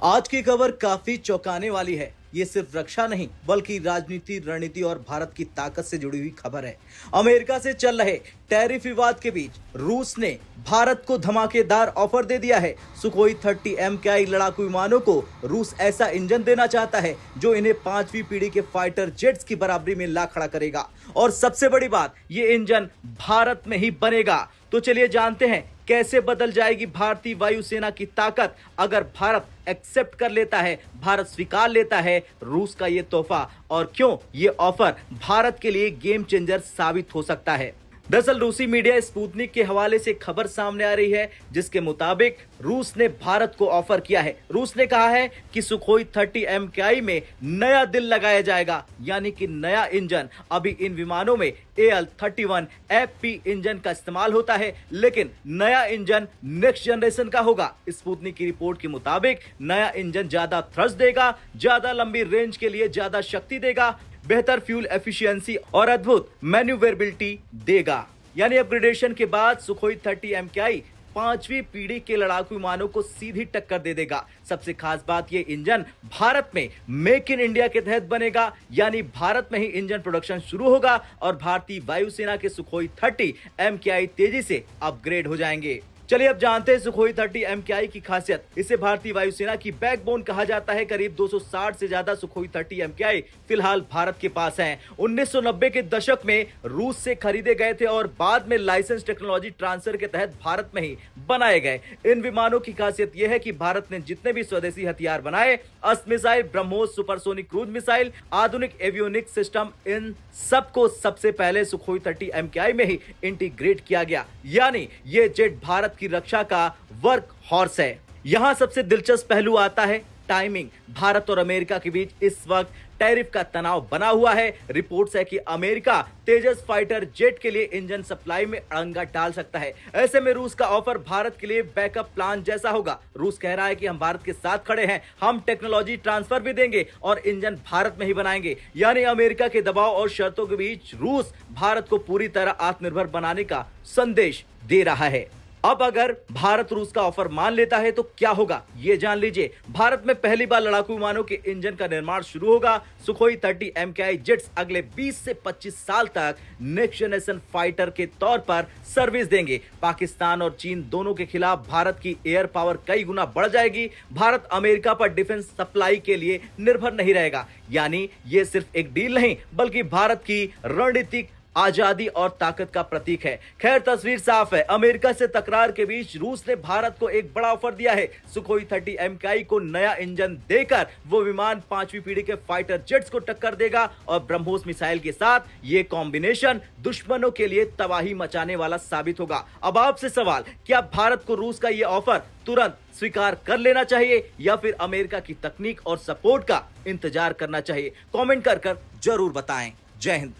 आज की खबर काफी चौंकाने वाली है। ये सिर्फ रक्षा नहीं बल्कि राजनीति, रणनीति और भारत की ताकत से जुड़ी हुई खबर है। अमेरिका से चल रहे टैरिफ विवाद के बीच रूस ने भारत को धमाकेदार ऑफर दे दिया है। सुखोई 30 MKI लड़ाकू विमानों को रूस ऐसा इंजन देना चाहता है जो इन्हें 5वीं पीढ़ी के फाइटर जेट्स की बराबरी में ला खड़ा करेगा। और सबसे बड़ी बात, ये इंजन भारत में ही बनेगा। तो चलिए जानते हैं कैसे बदल जाएगी भारतीय वायुसेना की ताकत अगर भारत एक्सेप्ट कर लेता है, भारत स्वीकार लेता है रूस का ये तोहफा, और क्यों ये ऑफर भारत के लिए गेम चेंजर साबित हो सकता है। दरअसल रूसी मीडिया स्पुतनिक के हवाले से खबर सामने आ रही है जिसके मुताबिक रूस ने भारत को ऑफर किया है। रूस ने कहा है कि सुखोई 30 MKI में नया दिल लगाया जाएगा, यानी कि नया इंजन। अभी इन विमानों में AL-31 FP इंजन का इस्तेमाल होता है, लेकिन नया इंजन नेक्स्ट जनरेशन का होगा। स्पुतनिक की रिपोर्ट के मुताबिक नया इंजन ज्यादा थ्रस्ट देगा, ज्यादा लंबी रेंज के लिए ज्यादा शक्ति देगा, बेहतर फ्यूल एफिशिएंसी और अद्भुत मैन्यूवरेबिलिटी देगा। यानी अपग्रेडेशन के बाद सुखोई 30 MKI 5वीं पीढ़ी के लड़ाकू विमानों को सीधी टक्कर दे देगा। सबसे खास बात, ये इंजन भारत में मेक इन इंडिया के तहत बनेगा, यानी भारत में ही इंजन प्रोडक्शन शुरू होगा और भारतीय वायुसेना के सुखोई 30 MKI तेजी से अपग्रेड हो जाएंगे। चलिए अब जानते हैं सुखोई 30 MKI की खासियत। इसे भारतीय वायुसेना की बैकबोन कहा जाता है। करीब 260 से ज्यादा सुखोई 30 MKI फिलहाल भारत के पास हैं। 1990 के दशक में रूस से खरीदे गए थे और बाद में लाइसेंस टेक्नोलॉजी ट्रांसफर के तहत भारत में ही बनाए गए। इन विमानों की खासियत यह है कि भारत ने जितने भी स्वदेशी हथियार बनाए, अस्त्र missile, BrahMos, supersonic cruise missile, आधुनिक एवियोनिक सिस्टम, इन सबको सबसे पहले सुखोई 30 MKI में ही इंटीग्रेट किया गया। यानी ये जेट भारत की रक्षा का वर्क हॉर्स है। यहां सबसे दिलचस्प पहलू आता है टाइमिंग। भारत और अमेरिका के बीच इस वक्त टैरिफ का तनाव बना हुआ है। रिपोर्ट्स है कि अमेरिका तेजस फाइटर जेट के लिए इंजन सप्लाई में अड़ंगा डाल सकता है। ऐसे में रूस का ऑफर भारत के लिए बैकअप प्लान जैसा होगा। रूस कह रहा है कि हम भारत के साथ खड़े हैं, हम टेक्नोलॉजी ट्रांसफर भी देंगे और इंजन भारत में ही बनाएंगे। यानी अमेरिका के दबाव और शर्तों के बीच रूस भारत को पूरी तरह आत्मनिर्भर बनाने का संदेश दे रहा है। अब अगर भारत रूस का ऑफर मान लेता है तो क्या होगा, ये जान लीजिए। भारत में पहली बार लड़ाकू विमानों के इंजन का निर्माण शुरू होगा। सुखोई 30 MKI जेट्स अगले 20 से 25 साल तक नेक्स्ट जनरेशन फाइटर के तौर पर सर्विस देंगे। पाकिस्तान और चीन दोनों के खिलाफ भारत की एयर पावर कई गुना बढ़ जाएगी। भारत अमेरिका पर डिफेंस सप्लाई के लिए निर्भर नहीं रहेगा। यानी ये सिर्फ एक डील नहीं बल्कि भारत की रणनीतिक आजादी और ताकत का प्रतीक है। खैर, तस्वीर साफ है। अमेरिका से तकरार के बीच रूस ने भारत को एक बड़ा ऑफर दिया है। सुखोई 30 MKI को नया इंजन देकर वो विमान 5वीं पीढ़ी के फाइटर जेट्स को टक्कर देगा और ब्रह्मोस मिसाइल के साथ ये कॉम्बिनेशन दुश्मनों के लिए तबाही मचाने वाला साबित होगा। अब आपसे सवाल, क्या भारत को रूस का ये ऑफर तुरंत स्वीकार कर लेना चाहिए या फिर अमेरिका की तकनीक और सपोर्ट का इंतजार करना चाहिए? कमेंट कर जरूर बताएं। जय हिंद।